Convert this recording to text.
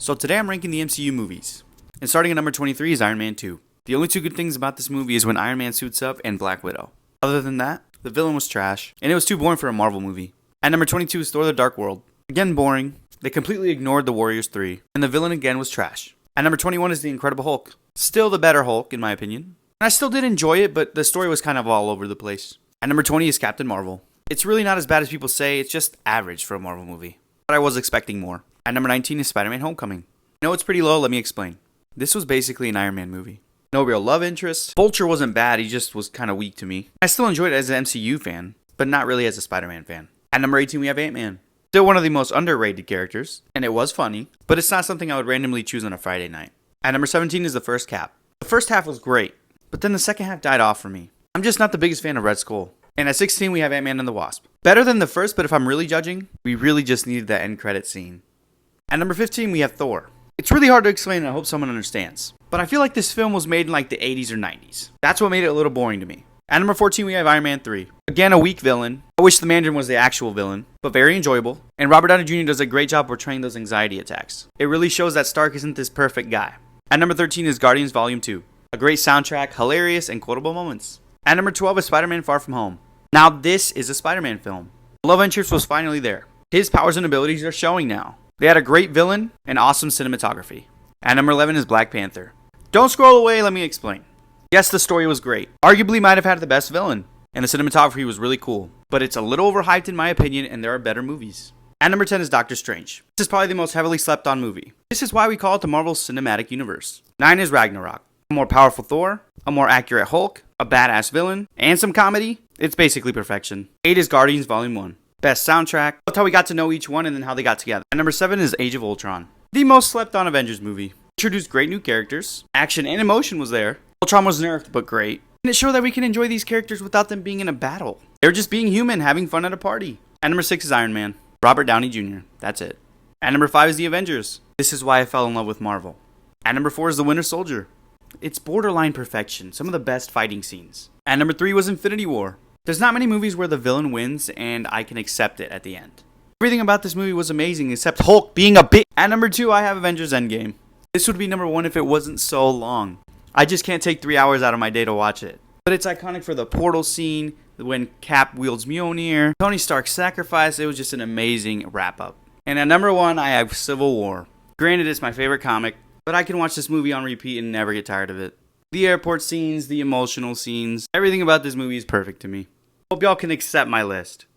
So today I'm ranking the MCU movies. And starting at number 23 is Iron Man 2. The only two good things about this movie is when Iron Man suits up and Black Widow. Other than that, the villain was trash, and it was too boring for a Marvel movie. At number 22 is Thor the Dark World. Again boring, they completely ignored the Warriors 3, and the villain again was trash. At number 21 is The Incredible Hulk. Still the better Hulk in my opinion. And I still did enjoy it, but the story was kind of all over the place. At number 20 is Captain Marvel. It's really not as bad as people say, it's just average for a Marvel movie. But I was expecting more. At number 19 is Spider-Man Homecoming. I know it's pretty low, let me explain. This was basically an Iron Man movie. No real love interest. Vulture wasn't bad, he just was kind of weak to me. I still enjoyed it as an MCU fan, but not really as a Spider-Man fan. At number 18 we have Ant-Man. Still one of the most underrated characters, and it was funny, but it's not something I would randomly choose on a Friday night. At number 17 is the first Cap. The first half was great, but then the second half died off for me. I'm just not the biggest fan of Red Skull. And at 16 we have Ant-Man and the Wasp. Better than the first, but if I'm really judging, we really just needed that end credit scene. At number 15 we have Thor. It's really hard to explain and I hope someone understands. But I feel like this film was made in like the 80s or 90s. That's what made it a little boring to me. At number 14 we have Iron Man 3. Again, a weak villain. I wish the Mandarin was the actual villain, but very enjoyable. And Robert Downey Jr. does a great job portraying those anxiety attacks. It really shows that Stark isn't this perfect guy. At number 13 is Guardians Volume 2. A great soundtrack, hilarious, and quotable moments. At number 12 is Spider-Man Far From Home. Now this is a Spider-Man film. The love interest was finally there. His powers and abilities are showing now. They had a great villain and awesome cinematography. At number 11 is Black Panther. Don't scroll away, let me explain. Yes, the story was great. Arguably might have had the best villain. And the cinematography was really cool. But it's a little overhyped in my opinion and there are better movies. At number 10 is Doctor Strange. This is probably the most heavily slept on movie. This is why we call it the Marvel Cinematic Universe. 9 is Ragnarok. A more powerful Thor, a more accurate Hulk, a badass villain, and some comedy. It's basically perfection. 8 is Guardians Volume 1. Best soundtrack. Loved how we got to know each one and then how they got together. At number 7 is Age of Ultron. The most slept on Avengers movie. Introduced great new characters. Action and emotion was there. Ultron was nerfed, but great. And it showed that we can enjoy these characters without them being in a battle. They're just being human, having fun at a party. At number 6 is Iron Man. Robert Downey Jr. That's it. At number 5 is The Avengers. This is why I fell in love with Marvel. At number 4 is The Winter Soldier. It's borderline perfection. Some of the best fighting scenes. At number 3 was Infinity War. There's not many movies where the villain wins and I can accept it at the end. Everything about this movie was amazing except Hulk being a bitch. At number 2 I have Avengers Endgame. This would be number 1 if it wasn't so long. I just can't take 3 hours out of my day to watch it. But it's iconic for the portal scene, when Cap wields Mjolnir, Tony Stark's sacrifice. It was just an amazing wrap up. And at number 1 I have Civil War. Granted it's my favorite comic, but I can watch this movie on repeat and never get tired of it. The airport scenes, the emotional scenes, everything about this movie is perfect to me. Hope y'all can accept my list.